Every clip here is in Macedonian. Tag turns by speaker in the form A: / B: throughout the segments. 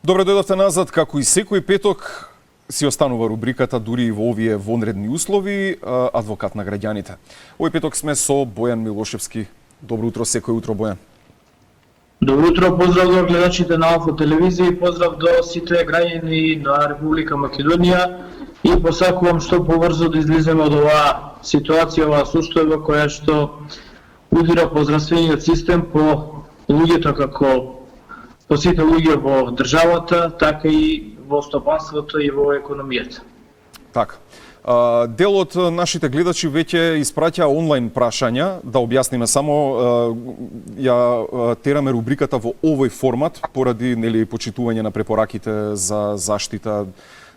A: Добро дојдовте назад, како и секој петок си останува рубриката дури и во овие вонредни услови, адвокат на граѓаните. Овој петок сме со Бојан Милошевски. Добро утро, секој утро, Бојан.
B: Добро утро, поздрав до гледачите на Алфа телевизија и поздрав до сите граѓани на Република Македонија и посакувам што побрзо да излеземе од оваа ситуација, оваа состојба која што удира по здравствениот систем, по луѓето како по сите луѓе во државата, така и во стопанството и во економијата.
A: Така. Дел од нашите гледачи веќе испраќа онлайн прашања, да објасниме само, ја тераме рубриката во овој формат поради почитување на препораките за заштита,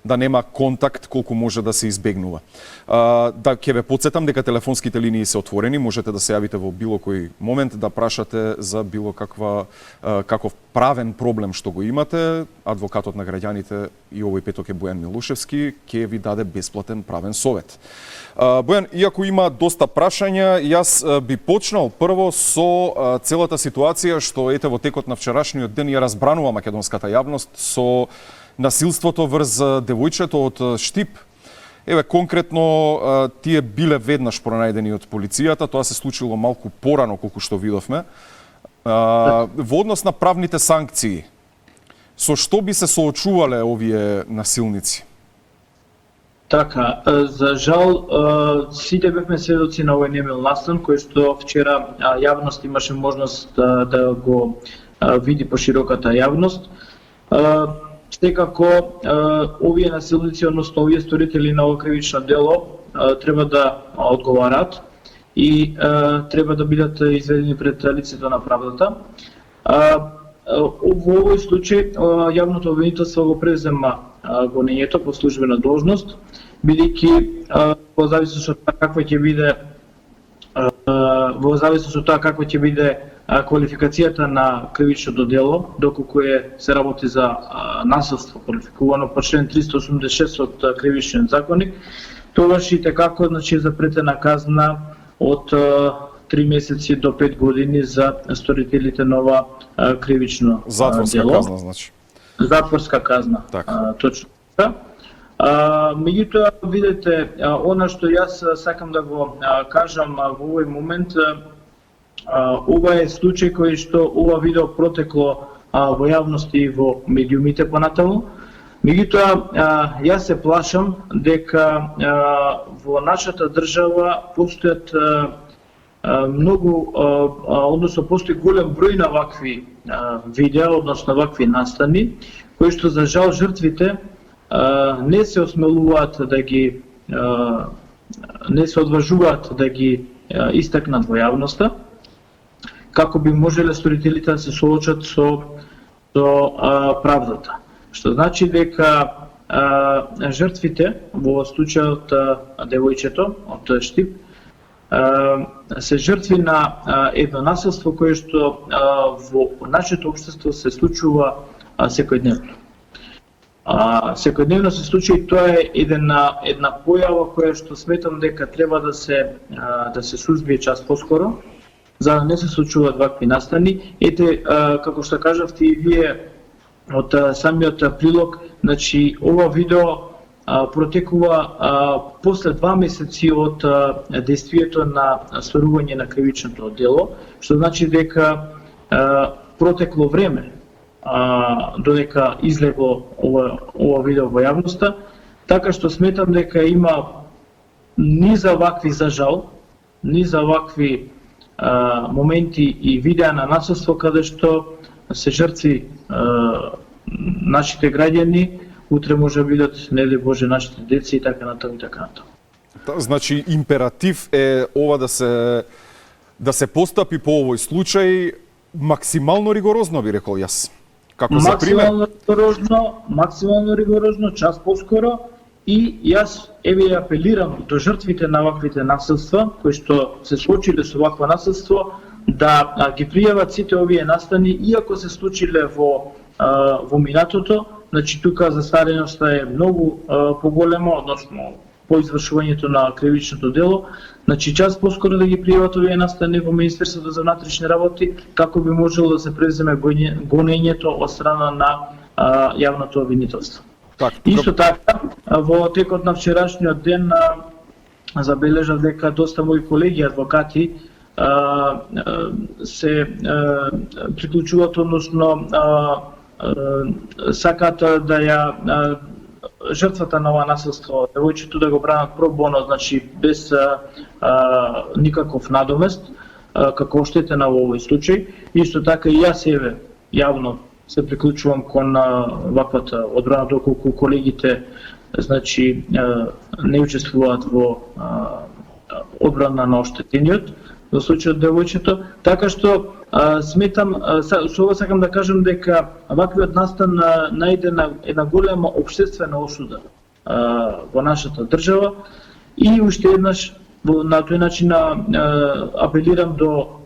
A: да нема контакт колку може да се избегнува. Да ќе ве потсетам дека телефонските линии се отворени, можете да се јавите во било кој момент да прашате за било каков правен проблем што го имате. Адвокатот на граѓаните и овој петок е Бојан Милошевски, ќе ви даде бесплатен правен совет. Бојан, иако има доста прашања, јас би почнал прво со целата ситуација што ете во текот на вчерашниот ден ја разбранува македонската јавност со насилството врз девојчето од Штип. Еве, конкретно, тие биле веднаш пронајдени од полицијата, тоа се случило малку порано, колку што видовме. Во однос на правните санкции, со што би се соочувале овие насилници?
B: Така, за жал, сите бевме сведоци на овој немил настан, кој што вчера јавност имаше можност да го види по широката јавност. Секако, овие насилници, односно овие сторители на ова кривично дело, треба да одговарат и треба да бидат изведени пред лицето на правдата. Во овој случај, јавното обвинителство го презема гонењето по службена должност, бидејќи во зависност од тоа како ќе биде квалификацијата на кривичното дело, доколку се работи за насилство квалификувано по член 386 од Кривичниот законник, тогаш и како запретена казна од 3 месеци до 5 години за сторителите на ова кривично
A: затворска
B: дело.
A: Казна, значи.
B: Затворска казна. Точно така. Меѓутоа, видете, она што јас сакам да го кажам во овој момент, ова е случај кој што ова видео протекло во јавност и во медиумите понатаму. Меѓутоа, јас се плашам дека во нашата држава постојат многу, односно постои голем број на вакви видеа, односно вакви настани, кои што за жал жртвите не се осмелуваат да ги не се одважуваат да ги истакнат во јавноста, како би можеле сторителите да се соочат со правдата. Што значи дека жртвите, во случајот девојчето од Штип, се жртви на едно насилство кое што во нашето општество се случува секојдневно. Секојдневно се случува и тоа е една појава која што сметам дека треба да се сузбие час поскоро, за да не се случуваат вакви настани. Ете, како што кажавте и вие од самиот прилог, значи ова видео протекува после 2 месеци од дејствието на сторување на кривичното дело, што значи дека протекло време додека излегло ова видео во јавноста, така што сметам дека има ни за вакви, за жал, ни за вакви моменти и видеа на насилство каде што се жртви нашите граѓани, утре може бидат, нели Боже, нашите деца и така натаму и така натаму.
A: Значи императив е ова да се постапи по овој случај максимално ригорозно, би рекол јас. Како за пример?
B: Максимално ригорозно, час поскоро, и јас еве апелирам до жртвите на ваквите насилства, кои што се случиле со вакво насилство, да ги пријават сите овие настани, иако се случиле во минатото. Значи тука застареноста е многу поголема, односно по извршувањето на кривичното дело. Значи час поскоро да ги пријават овие настани во Министерството за внатрешни работи, како би можело да се преземе гонењето од страна на јавното обвинителство.
A: Так,
B: Исто така, во текот на вчерашниот ден забележав дека доста мои колеги адвокати се приклучуваат, односно сакаат да ја жртвата на ова насилство, девојчето да го бранат про боно, значи без никаков надомест, како оштетена во овој случај. Исто така и јас себе јавно се приклучувам кон ваквата одбрана, доколку колегите значи не учествуваат во одбрана на оштетениот во случајот девојчето, така што сметам, со ова сакам да кажам дека ваквиот настан најде една голема општествена осуда во нашата држава и уште еднаш на тој начин апелирам до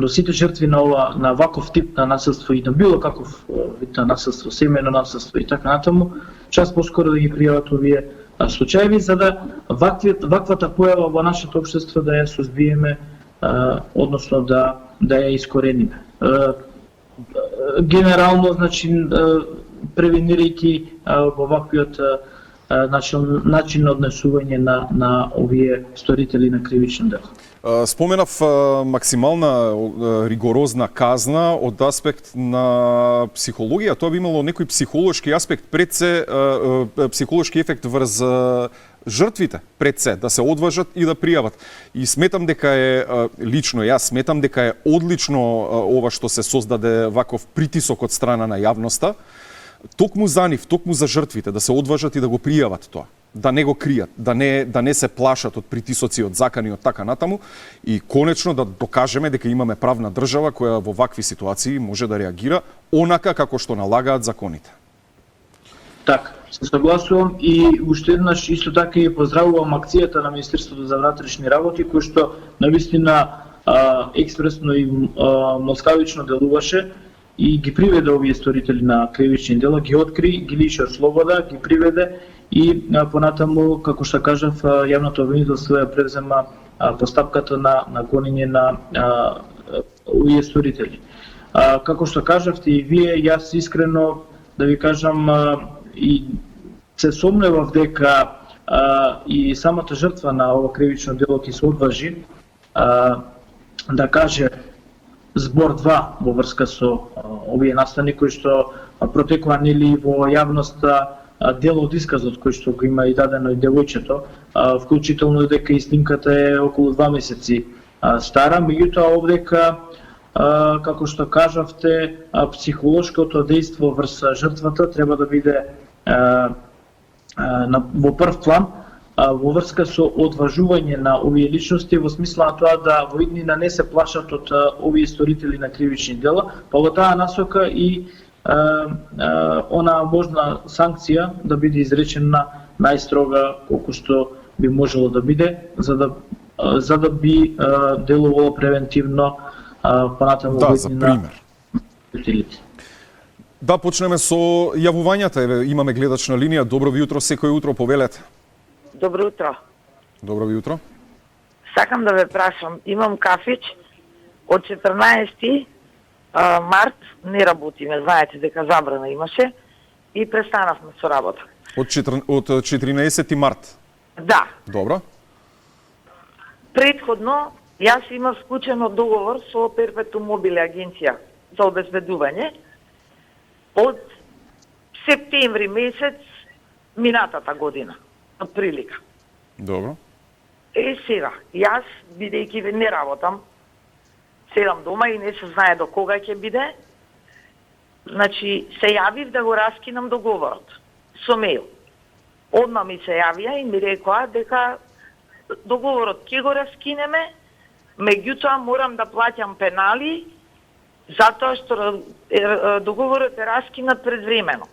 B: сите жртви на ваков тип на насилство и на било каков вид на насилство, семејно насилство и така натаму, час поскоро да ги пријават овие случаи, за да ваквата појава во нашето општество да ја сузбиеме, односно да ја искорениме. Генерално, значи, превенирајќи во ваквиот начин на однесување на овие сторители на кривично дело.
A: Споменав максимална ригорозна казна од аспект на психологија. Тоа би имало некој психолошки аспект пред се, психолошки ефект врз жртвите пред се, да се одважат и да пријават. И сметам дека е, лично јас сметам дека е одлично ова што се создаде ваков притисок од страна на јавноста, токму за нив, токму за жртвите, да се одважат и да го пријават тоа. Да не го кријат, да не се плашат од притисоци, од закани, од така натаму и конечно да докажеме дека имаме правна држава која во вакви ситуации може да реагира онака како што налагаат законите.
B: Така, се согласувам и уште еднаш исто така и поздравувам акцијата на Министерството за внатрешни работи кој што навистина експресно и москавично делуваше и ги приведе овие сторители на кривични дела, ги откри, ги лиши од слобода, ги приведе и понатаму, како што кажав, јавното обвинителство ја превзема постапката на гонење на овие сторители. Како што кажавте и вие, јас искрено да ви кажам и се сомневав дека и самата жртва на ова кривично дело ќе се одважи да каже збор 2 во врска со овие настани кои што протекува нели во јавноста дел од исказот кој што го има и дадено и девојчето, вклучително дека и снимката е околу 2 месеци стара, меѓутоа овдека како што кажавте, психолошкото дејство врз жртвата треба да биде во прв план во врска со одважување на овие личности во смисла на тоа да во иднина не се плашат од овие сторители на кривични дела, па во таа насока и она можна санкција да биде изречена најстрога колку што би можело да биде, за да би делувало превентивно понатаму
A: да, за пример. Да, почнеме со јавувањата. Имаме гледач на линија. Добро ви утро, секој утро повелете.
C: Добро утро.
A: Добро ви утро.
C: Сакам да ве прашам, имам кафич од 14 март не работиме, знаете дека забрана имаше и престанавме со работа.
A: Од 14 март?
C: Да.
A: Добро.
C: Предходно, јас имав склучено договор со Перпетум Мобиле агенција за обезбедување од септември месец минатата година, од прилика.
A: Добро.
C: Сега, јас, бидејќи не работам, седам дома и не се знае до кога ќе биде, значи се јавив да го раскинам договорот со мејл. Одма ми се јавија и ми рекоа дека договорот ќе го раскинеме, меѓутоа морам да плаќам пенали затоа што договорот е раскинат предвремено.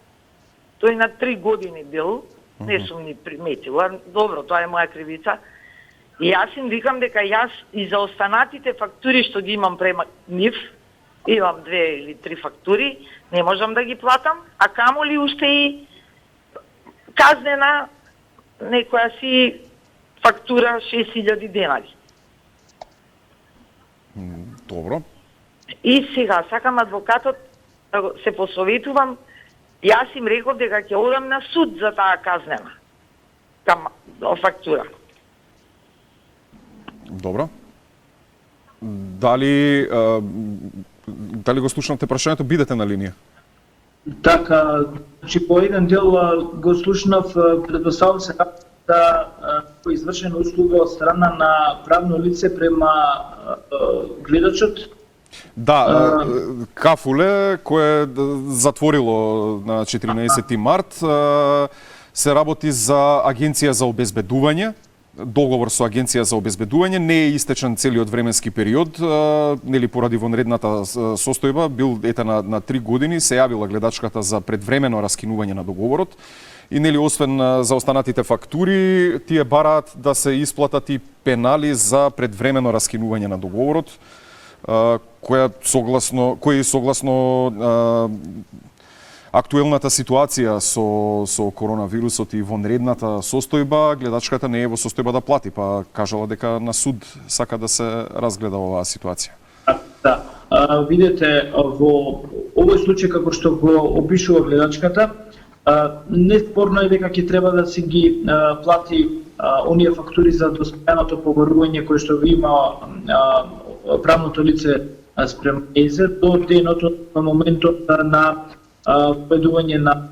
C: Тој на 3 години бил, не сум ни приметила, добро, тоа е моја кривица. И јас им викам дека јас и за останатите фактури што ги имам према нив, имам 2 или 3 фактури, не можам да ги платам, а камоли уште и казнена некоја си фактура 6000 денари.
A: Добро.
C: И сега сакам адвокатот да се посоветувам Јас им реков дека ќе одам на суд за таа казнена фактура.
A: Добро. Дали го слушнавте прашањето, бидете на линија?
B: Така, значи по еден дел го слушнав, предпоставам се да извршена услуга од страна на правно лице према гледачот.
A: Да, Кафуле, кое затворило на 14 март, се работи за Агенција за обезбедување, договор со Агенција за обезбедување, не е истечен целиот временски период, нели поради вонредната состојба, бил на 3 години, се јавила гледачката за предвремено раскинување на договорот и нели освен за останатите фактури, тие бараат да се исплатат и пенали за предвремено раскинување на договорот, кој согласно актуелната ситуација со коронавирусот и вонредната состојба, гледачката не е во состојба да плати, па кажала дека на суд сака да се разгледа оваа ситуација.
B: Да, видете, во овој случај како што го опишува гледачката, неспорно е дека ќе треба да се ги плати оние фактури за достојаното поверување кое што ви има правното лице спрема ЕЗЕ до денот на моментот на введување на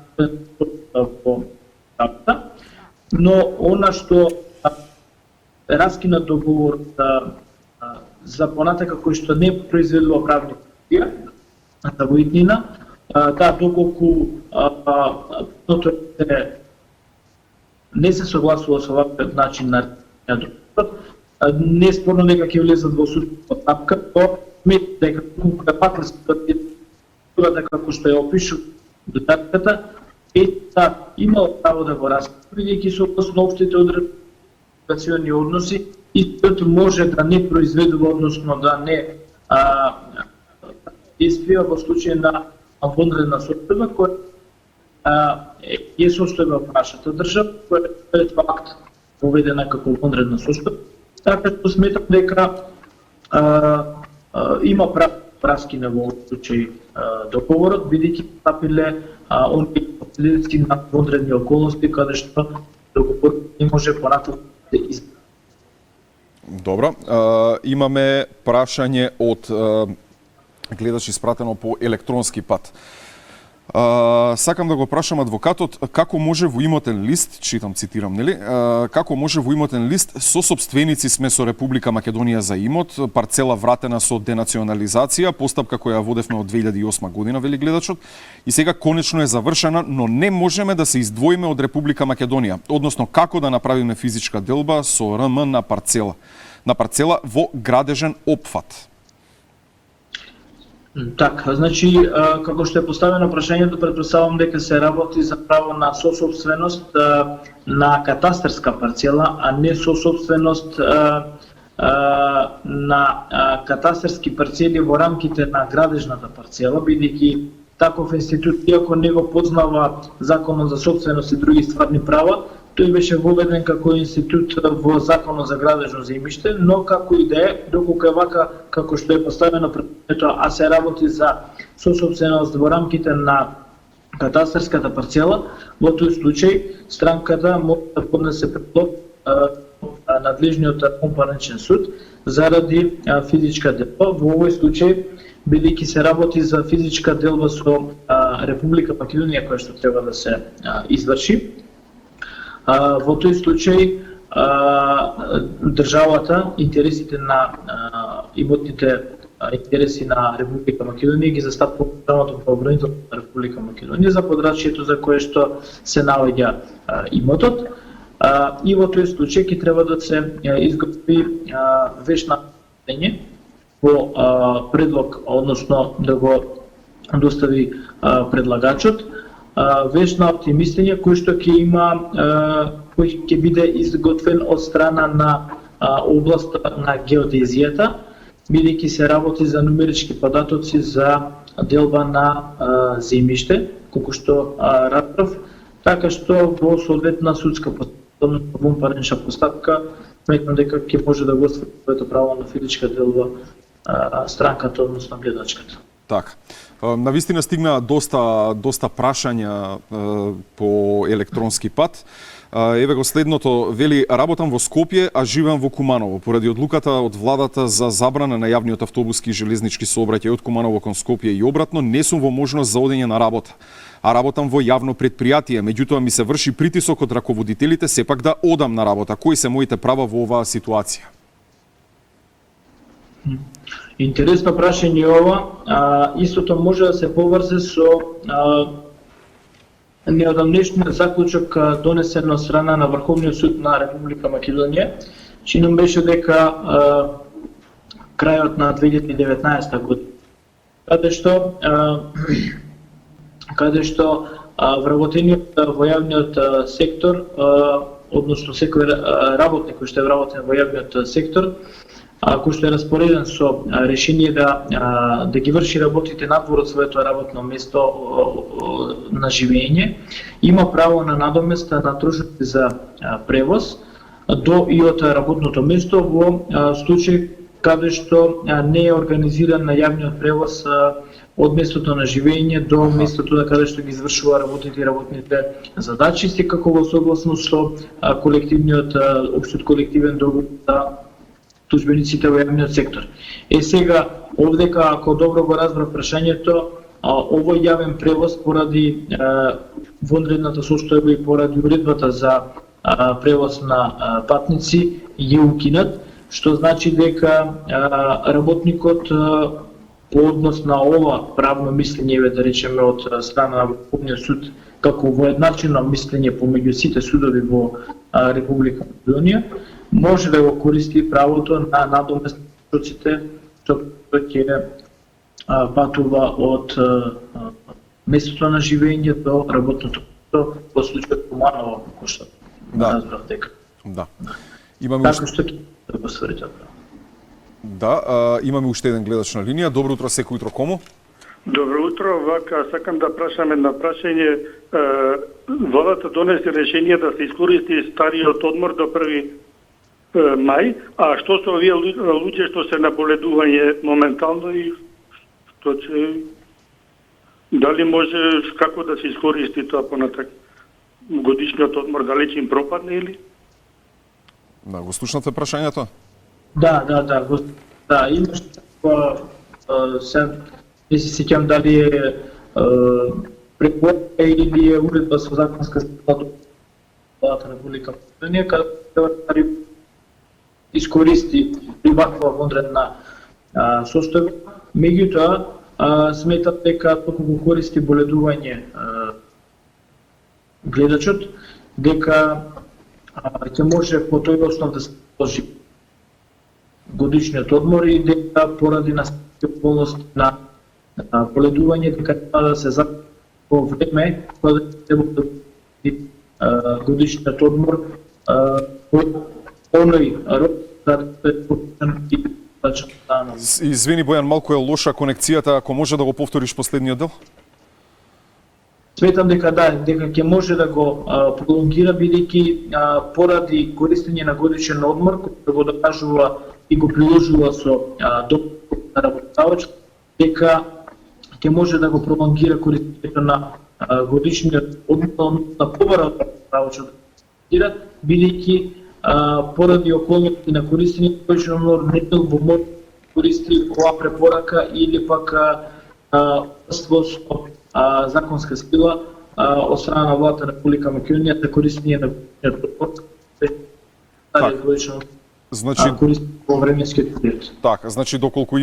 B: по работа, но она што раскина договор за понатака кој што не произведува правни фактури за воиднина, доколку не се согласува со оваквиот начин на договор, не спорно дека ќе влезат во судска постапка, то смет дека пак дека како што ја опишу гледачката, имал право да го раскаже, бидејќи согласно општите одредби односи, истото може да не произведува, односно да не действија во случај на вонредна состојба, која е состојба во нашата држава, која е факт поведена како вонредна состојба. Така што сметам дека има право раскина во овој случај договорот, бидејќи настапиле оние последици на вонредни околности каде што договорот не може понатаму да измени.
A: Добро, имаме прашање од гледач испратено по електронски пат. Сакам да го прашам адвокатот како може во имотен лист, читам, цитирам, нели? Како може во имотен лист сосопственици сме со Република Македонија за имот, парцела вратена со денационализација, постапка која водевме од 2008 година, вели гледачот, и сега конечно е завршена, но не можеме да се издвоиме од Република Македонија, односно како да направиме физичка делба со РМ на парцела во градежен опфат.
B: Така, значи, како што е поставено прашањето, претпоставам дека се работи за право на сосопственост на катастарска парцела, а не сосопственост на катастарски парцели во рамките на градежната парцела, бидејќи таков институт, иако не го познава Законот за собственост и други стварни права, тој беше воведен како институт во Законот за градежно земјиште, но како и да е, доколку е вака како што е поставено пред, а се работи за сосопственост во рамките на катастарската парцела, во тој случај странката може да поднесе предлог на надлежниот компарничен суд заради физичка делба. Во овој случај, бидејќи се работи за физичка делба со Република Македонија која што треба да се изврши, во тој случај државата, интересите на имотните интереси на Република Македонија ги застапува државното правобранителство на Република Македонија за подрачјето за кое што се наоѓа имотот. И во тој случај ќе треба да се изготви вешна мислење во предлог, односно да го достави предлагачот, вешна мислење кој што ќе има, кој ќе биде изготвен од страна на област на геодезијата, бидејќи се работи за нумерички податоци за делба на земјиште, колку што разбрав, така што во соодветна судска постапка, вонпарнична постапка, сметам дека ќе може да го оствари своето право на физичка делба странката, односно гледачката.
A: Така. Навистина стигна доста прашања по електронски пат. Еве го следното, вели, работам во Скопје, а живеам во Куманово. Поради одлуката од владата за забрана на јавниот автобуски и железнички сообраќај од Куманово кон Скопје и обратно, не сум во можност за одење на работа. А работам во јавно предпријатие, меѓутоа ми се врши притисок од раководителите сепак да одам на работа. Кои се моите права во оваа ситуација?
B: Интересно прашање ова. Истото може да се поврзе со неодамнешниот заклучок донесен од страна на Врховниот суд на Република Македонија. Чином беше дека крајот на 2019 година, каде што вработениот во јавниот сектор, односно секој работник кој што е вработен во јавниот сектор, кој што е распореден со решение да ги врши работите надвор од своето работно место на живење, има право на надоместа на трошоци за превоз до и од работното место во случај каде што не е организиран на јавниот превоз од местото на живење до местото на каде што ги извршува работите и работните задачи, секако во согласност со колективниот општиот колективен договор за службениците во јавниот сектор. Сега, овдека, ако добро го разбрав прашањето, овој јавен превоз поради вонредната состојба и поради уредбата за превоз на патници е укинат, што значи дека работникот по однос на ова правно мислење, да речеме од страна на Врховниот суд, како воедначено мислење помеѓу сите судови во Република Македонија, може да го користи правото на надомест на трошоците што ќе патува од местото на живење до работното место во случајот Куманово, како што разбрав дека.
A: Да.
B: Така што ќе да го створи тоа.
A: Да, имаме уште еден гледач на линија. Добро утро, секој утро кому?
D: Добро утро, вака сакам да прашам едно прашање. Владата донесе решение да се искористи стариот одмор до 1 мај, а што со овие луѓе што се на боледување моментално и што ќе дали може како да се искористи тоа понатак годишниот одмор, дали ќе им пропадне или?
A: Да, го слушнате прашањето?
B: Да, имаш се не се сеќам дали е препорка или е уредба со законска сила Владата на Република Македонија, каде искористи при ваква вонредна состојба. Меѓутоа, сметам дека толку го користи боледување гледачот, дека ќе може по тој основ да се сложи годишниот одмор и дека поради настапни околности на боледување дека треба да се запише во време кога треба да се годишниот одмор оној рок да се почнат и
A: Извини, Бојан, малку е лоша конекцијата, ако може да го повториш последниот дел?
B: Сметам дека дека ќе може да го пролонгира, бидејќи поради користење на годишен одмор, кој го докажува и го приложува со договор на работодавач, дека ќе може да го пролонгира користењето на годишниот одмор на побара од работодавачот, бидејќи поради околности на користење годишен одмор не бил во мој користи оваа препорака или пак со законска сила од страна на Владата на Република Македонија за користење на годишен одмор.
A: Значи,
B: во временскиот период.
A: Така, значи доколку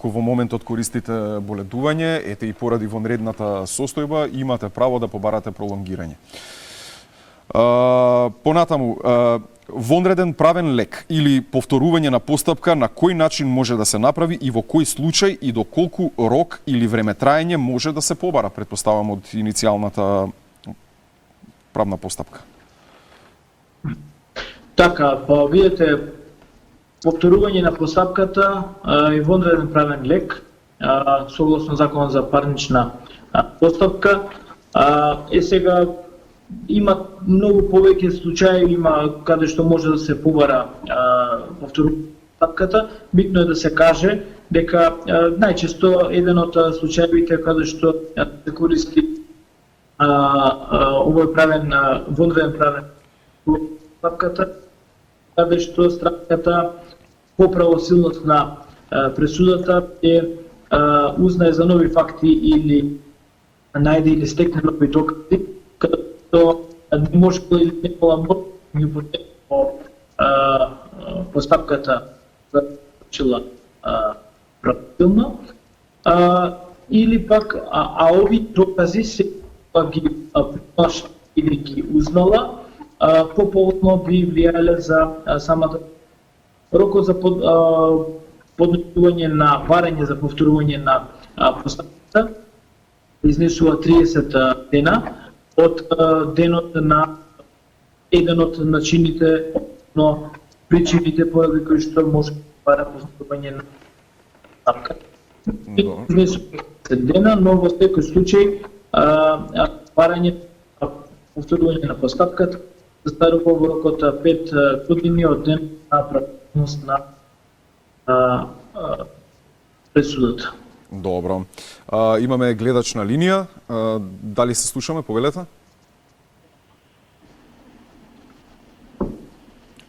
A: во моментот користите боледување, ете и поради вонредната состојба, имате право да побарате пролонгирање. Понатаму, вонреден правен лек или повторување на постапка на кој начин може да се направи и во кој случај и до колку рок или време траење може да се побара, претпоставам од иницијалната правна постапка.
B: Така, видете, повторување на постапката е вонреден правен лек, согласно Законот за парнична постапка. Сега има многу повеќе случаи, има каде што може да се побара повторување на постапката. Битно е да се каже дека најчесто еден од случаевите каде што се користи овој правен водвен правен постапката, каде што странката по правосилност на пресудата узнае за нови факти или најде или стекне нови докази, като не може или не може по постапката да случила правилно, или пак ови докази се ги приплашат или ги узнала, пополно би влијале за самата рокот за поднесување на барање за повторување на постапката изнесува 30 дена од денот на еден од начините, но причините поради кои што може да бара повторување на постапката. Изнесува 30 дена, но во секој случај барање повторување на постапката застарува во рокот 5 години од ден на правилност на пресудата.
A: Добро. Имаме гледач на линија. Дали се слушаме? Повелете.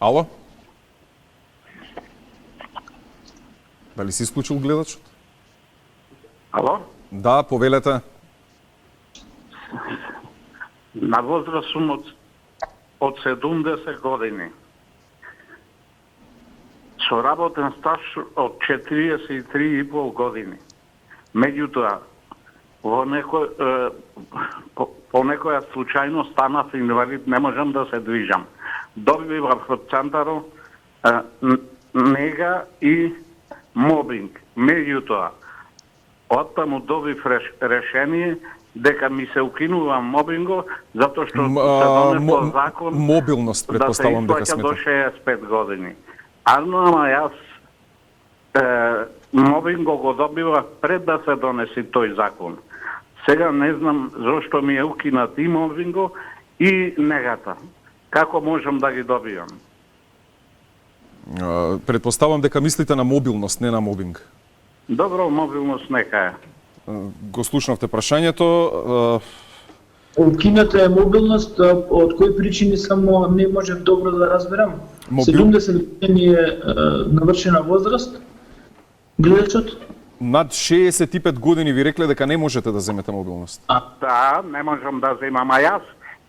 A: Ало? Дали си исклучил гледачот?
E: Ало?
A: Да, повелете.
E: На возраст сум од 70 години. Со работен стаж од 43,5 години. Меѓутоа, по некоја случајно станав инвалид, не можам да се движам. Добивав од центарот нега и мобинг. Меѓутоа, оттаму добив решение дека ми се укинува мобинго, затоа што се донесол закон
A: мобилност, предпоставам дека
E: да се
A: смета.
E: до 65 години. Ама јас мобинго го добивав пред да се донеси тој закон. Сега не знам зошто ми е укинат и мобинго и негата. Како можам да ги добивам?
A: Предпоставам дека мислите на мобилност, не на мобинг.
E: Добро, мобилност нека е.
A: Го слушнавте прашањето.
B: Укината е мобилност, од кои причини само не можев добро да разберам. 70 години е навршена возраст, гледачот?
A: Над 65 години ви рекле дека не можете да земете мобилност.
E: Да, не можам да земам, а јас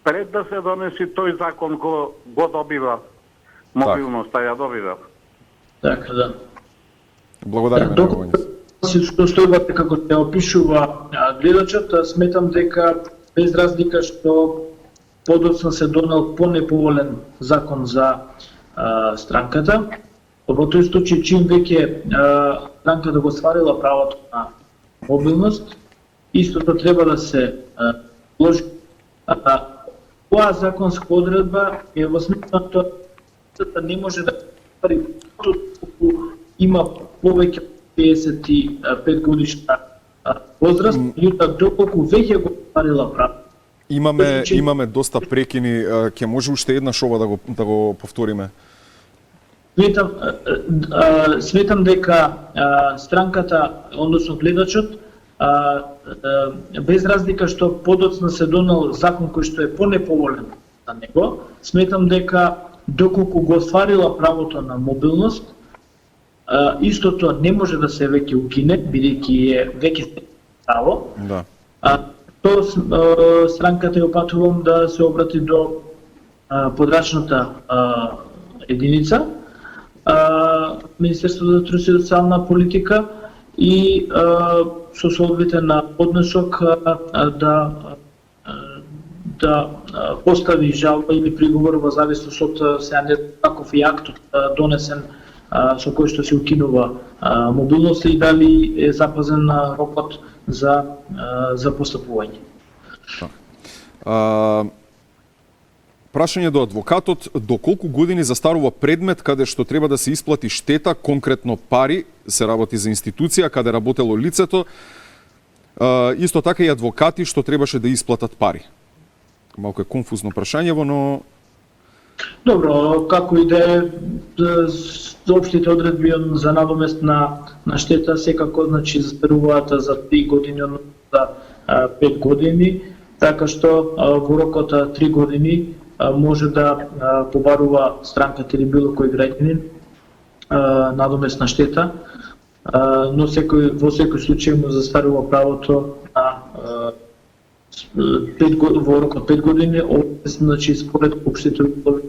E: пред да се донеси тој закон го добивав. Мобилноста ја добивав.
B: Така, да.
A: Благодариме на говорење.
B: Состојбата како се опишува гледачот, сметам дека без разлика што подоцна се донел понеповолен закон за странката, во тој случај чим веќе странката го стварила правото на мобилност, истото треба да се вложи. Оваа законска одредба е во смислото да не може да ствари има повеќе 55 годишна возраст, јута доколку веќе го стварила право.
A: Имаме доста прекини, ќе може уште еднаш ова да го повториме.
B: Сметам дека странката, односно гледачот, без разлика што подоцна се донел закон кој што е понеповолен за него, сметам дека доколку го стварила правото на мобилност, истото не може да се веќе укине, бидејќи е веќе право.
A: Да.
B: То странката ја опатувам да се обрати до подрачната единица, Министерството за труд и социјална политика и со соодветен на поднесок да постави жалба или приговор во зависност од сега не каков е актот донесен со кој што се укинува мобилност и дали е запазен рокот за постапување.
A: Прашање до адвокатот, до колку години застарува предмет каде што треба да се исплати штета, конкретно пари, се работи за институција каде работело лицето, исто така и адвокати што требаше да исплатат пари. Малку е конфузно прашањево, но
B: Добро, како и да е, општите одредби за надомест на штета секако значи застаруваат за 3 години, односно за 5 години, така што во рокот 3 години може да побарува странката или било кој граѓанин надоместна штета, но во секој случај му застарува правото на во рок од 5 години, значи според општите услови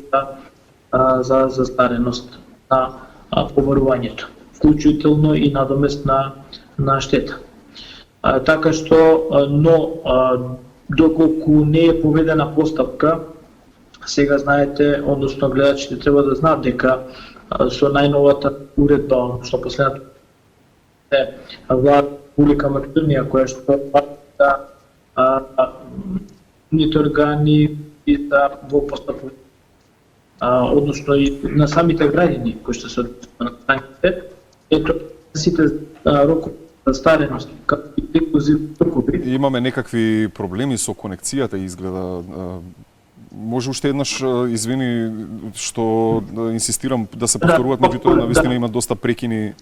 B: за застареност на побарувањето, вклучително и надомест на штета. Така што, но доколку не е поведена постапка, сега знаете, односно гледачите треба да знаат дека со најновата уредба, односно последната влада Република Македонија, која што нити органи и во постапување, односно и на самите граѓани кои што се на странките, ето сите рокови за стареност, како и преклузивни рокови.
A: Имаме некакви проблеми со конекцијата, изгледа. Може уште еднаш, извини, што инсистирам да се повторуваат, меѓутоа навистина има доста прекини.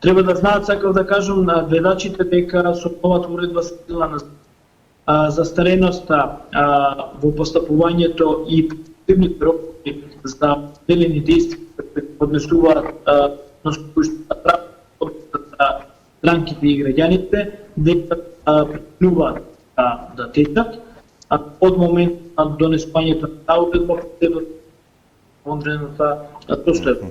B: Треба да знаат, сакав да кажам на гледачите дека со новата уредба на застареноста во постапувањето и позитивните рокови за делени действија кои однесуваат странките и граѓаните, дека претенуваат да течат, а од момент на донесувањето на таа уредба последува одредената состојба.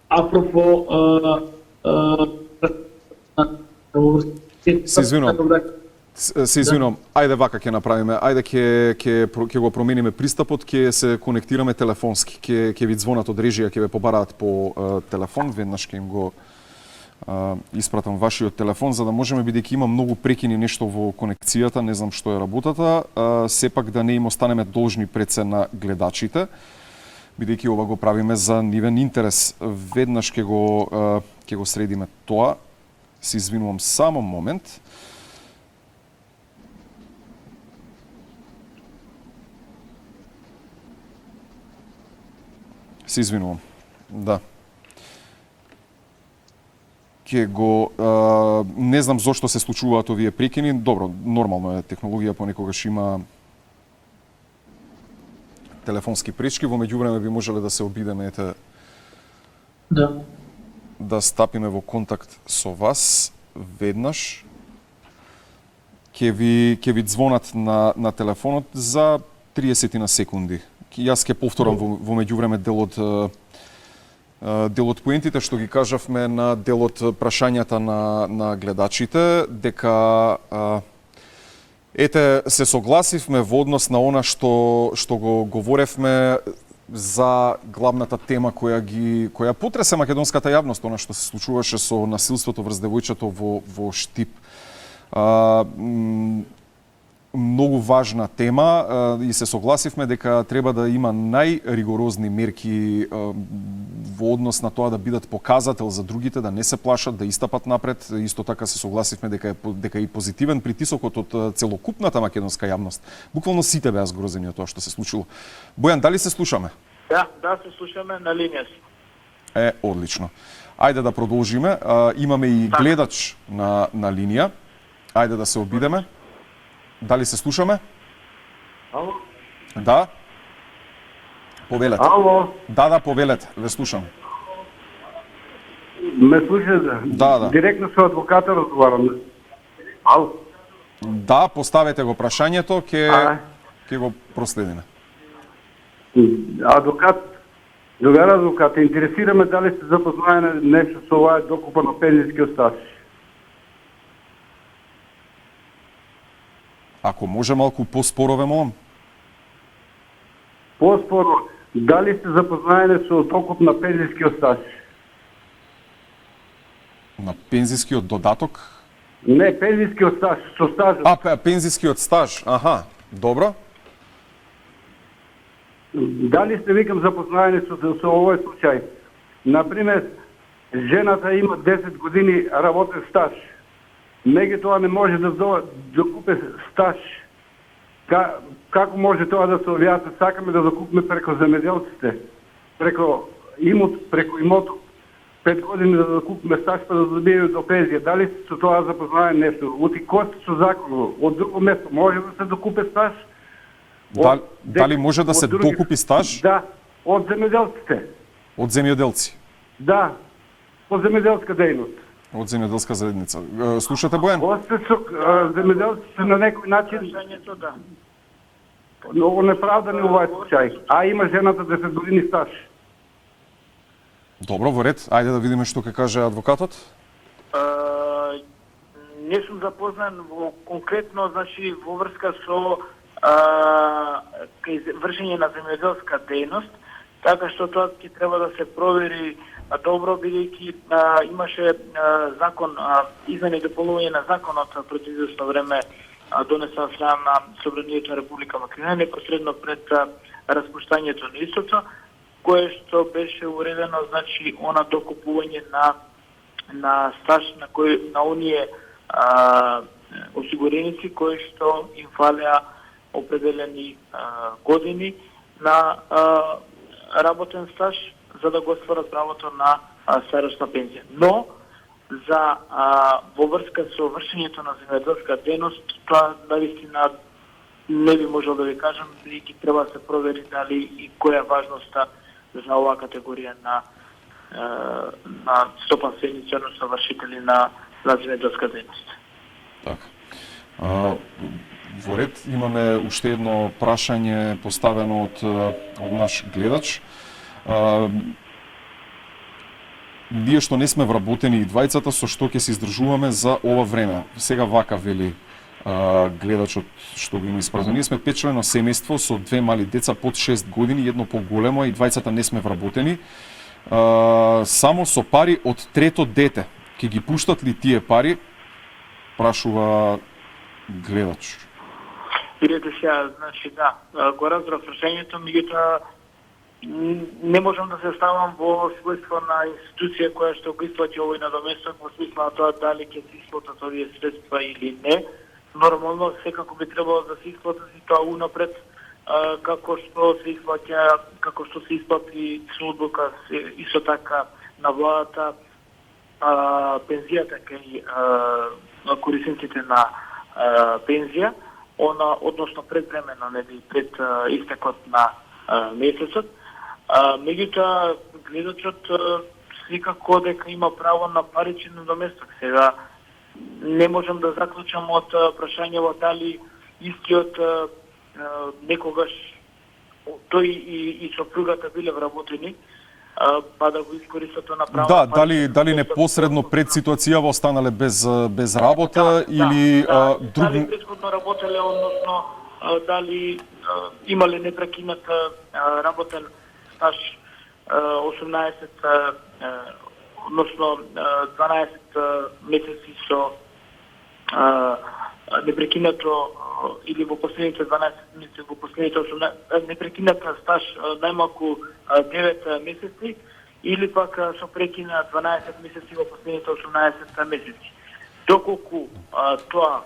B: Апропо
A: Се извинувам, ајде вака ќе направиме, ајде ќе го промениме пристапот, ќе се конектираме телефонски, ќе ви звонат од режија, ќе ве побараат по телефон, веднаш ќе им го испратам вашиот телефон, за да можеме, бидејќи има многу прекини нешто во конекцијата, не знам што е работата, сепак да не им останеме должни пред се на гледачите, бидејќи ова го правиме за нивен интерес. Веднаш ќе го средиме тоа. Се извинувам само момент. Се извинувам. Да. Не знам зошто се случуваат овие прекини. Добро, нормално е, технологија понекогаш има телефонски пречки, во меѓувреме би можеле да се обидеме да стапиме во контакт со вас веднаш. Ќе ви звонат на телефонот за 30 на секунди. Јас ќе повторам во меѓувреме делот поентите што ги кажавме на делот прашањата на гледачите, дека се согласивме во однос на она што го говоревме за главната тема која потресе македонската јавност, она што се случуваше со насилството врз девојчето во Штип. Многу важна тема и се согласивме дека треба да има најригорозни мерки во однос на тоа да бидат показател за другите, да не се плашат, да истапат напред. Исто така се согласивме дека и позитивен притисокот од целокупната македонска јавност. Буквално сите беа згрозени од тоа што се случило. Бојан, дали се слушаме?
F: Да, се слушаме на линија.
A: Одлично. Ајде да продолжиме. Имаме и гледач на линија. Ајде да се обидеме. Дали се слушаме?
F: Ало?
A: Да? Повелете.
F: Ало?
A: Да, повелете. Ве слушам.
F: Ме слушате?
A: Да.
F: Директно со адвоката разговарам. Ало?
A: Да, поставете го прашањето, ќе го проследиме.
F: Другар адвокат, интересираме дали сте запознаени нешто со оваа докупа на пензијскиот стаж?
A: Ако може малку поспоро ве молам.
F: Поспоро, дали сте запознаени со докуп на пензијскиот стаж?
A: На пензијскиот додаток?
F: Не, пензијскиот стаж, со стажот.
A: Пензијскиот стаж, аха, добро.
F: Дали сте, викам, запознаени со овој случај? Например, жената има 10 години работен стаж. Меѓутоа не може да докупе стаж Како може тоа да се овјасни? Сакаме да закупиме преко земјоделците, преко имот, 5 години да закупиме стаж па да добиеме до пензија. Дали со тоа запознаен нешто? Оти кост со законот. Од друго место може да се докупи стаж?
A: Дали може да се докупи стаж?
F: Да, од земјоделците.
A: Од земјоделци.
F: Да, по земјоделска дејност.
A: Од земјоделска заедница. Слушате, Бојан?
F: Осте со земјоделците на некој начин
B: Прашањето да.
F: многу неправдани овај случај, а има жената 10 години стаж.
A: Добро, во ред. Ајде да видиме што ќе каже адвокатот.
B: Не сум запознан конкретно, значи во врска со вршење на земјоделска дејност, така што тоа ќе треба да се провери добро, бидејќи имаше закон, измени и дополнување на законот пред известно време донесен од страна на Собранието на Република Македонија непосредно пред распуштањето на истото, кое што беше уредено, значи, она докупување на стаж на оние осигуреници кои што им фалеа определени години на работен стаж за да го остварат правото на старосна пензија. Но за во врска со вршењето на земјоделска дејност, тоа навистина не би можел да ви кажам, бидејќи треба да се провери дали и која е важноста за оваа категорија на стопанственици, односно вршители на земјоделска дејност.
A: Така. Во ред имаме уште едно прашање поставено од наш гледач. Ние што не сме вработени и двајцата, со што ќе се издржуваме за ова време? Сега вака вели гледачот што го има испратено. Ние сме 5-члено семејство со 2 мали деца под 6 години, едно поголемо и двајцата не сме вработени. Само со пари од трето дете. Ќе ги пуштат ли тие пари? Прашува гледач.
B: Видете сега, значи да, го разбрав прашањето, меѓутоа не можам да се ставам во својство на институција која што го исплати овој надоместок во смисла на тоа дали ќе се исплатат овие средства или не. Нормално секако би требало да се исплатат и тоа унапред, како што се исплаќа, како што се исплати со одлука исто така на владата пензијата кај корисниците на пензија, односно предвремено, нели, пред истекот на месецот. Меѓутоа, гледачот секако дека има право на паричен надоместок. Сега не можам да заклучам од прашањето дали истиот некогаш тој и сопругата биле вработени, па да го искористат на право.
A: Да, дали непосредно пред ситуацијава останале без работа или друг...
B: Дали претходно работеле, односно дали имале непрекинат работен стаж 18, односно 12 месеци со непрекинато или во последните 12 месеци, во последните 18 непрекината стаж најмалку 9 месеци или пак со прекина 12 месеци во последните 18 месеци. Доколку тоа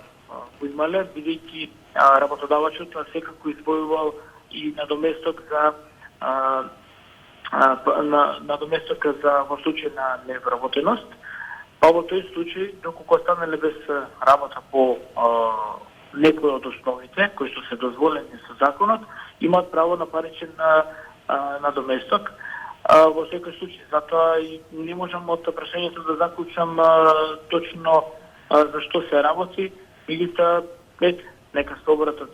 B: го имале, бидејќи работодавачот секако избојувал и надоместок за во случај на невработеност, па во тој случај, доколку останале без работа по некои од основите кои што се дозволени со законот, имаат право на паричен надоместок во секој случај. Затоа и не можам од прашањето да заклучам точно за што се работи, меѓутоа нека се обратат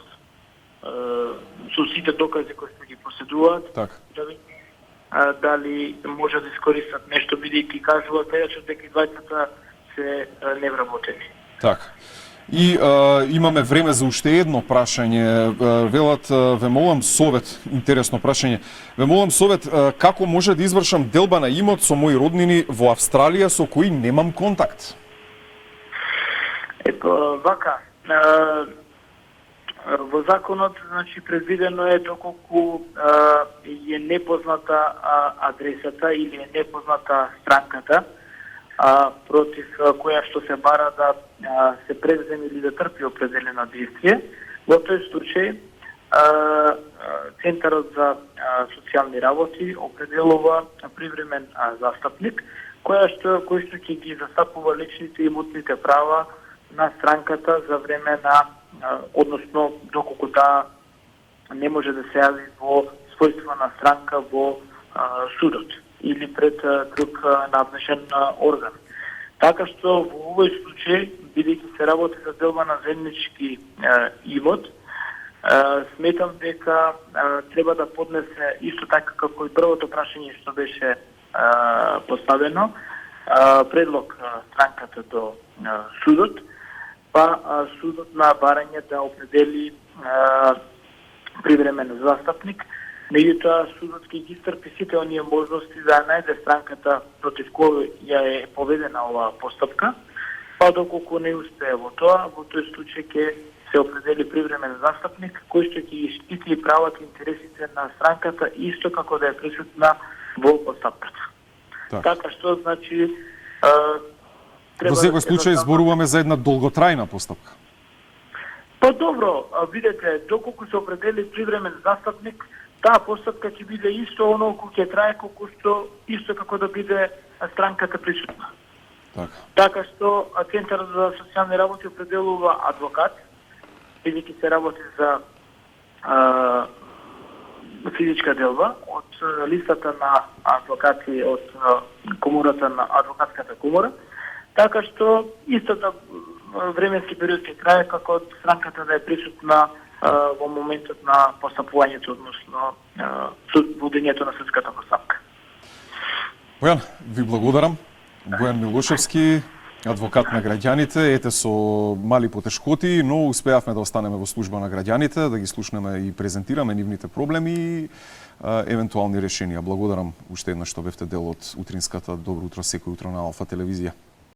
B: со сите докази кои што ги поседуваат, да види дали може да искористат нешто, бидејќи кажува гледачот дека двајцата се невработени.
A: Така. И имаме време за уште едно прашање. Велат, ве молам совет, интересно прашање. Ве молам совет, како може да извршам делба на имот со мои роднини во Австралија со кои немам контакт?
B: Ето, вака, во законот, значи, предвидено е доколку е непозната адресата или е непозната странката против која што се бара да се преземе или да трпи определено действие, Во тој случај, Центарот за социјални работи определува привремен застапник, кој што ќе ги застапува личните и имотните права на странката за време на, односно доколку таа не може да се јави во својство на странка во судот или пред друг надležен орган. Така што во овој случај, бидејќи се работи за делба на заеднички имот, сметам дека треба да поднесе исто така како и првото прашање што беше поставено, предлог странката до судот, па судот на барање да определи привремен застапник. Меѓутоа, судот ќе ги истрпи сите оние можности да најде странката против која ја е поведена оваа постапка, па доколку не успее во тоа, во тој случај ќе се определи привремен застапник кој што ќе ги штити правата и интересите на странката исто како да е присутна во постапката. Така што, значи,
A: Во секој случај зборуваме за една долготрајна постапка.
B: Па добро, видете, доколку се определи привремен застапник, таа постапка ќе биде исто онолку ќе трае колку што исто како да биде странката присутна. Така што Центарот за социјални работи определува адвокат, бидејќи се работи за физичка делба од листата на адвокати од комората на адвокатската комора, така што истата временски период ќе трае како странката да е присутна во моментот на постапувањето, односно водењето на судската постапка.
A: Бојан, ви благодарам. Бојан Милошевски, адвокат на граѓаните, ете со мали потешкоти, но успеавме да останеме во служба на граѓаните, да ги слушнеме и презентираме нивните проблеми и евентуални решенија. Благодарам уште еднаш што бевте дел од утринската Добро утро секој утро на Алфа телевизија.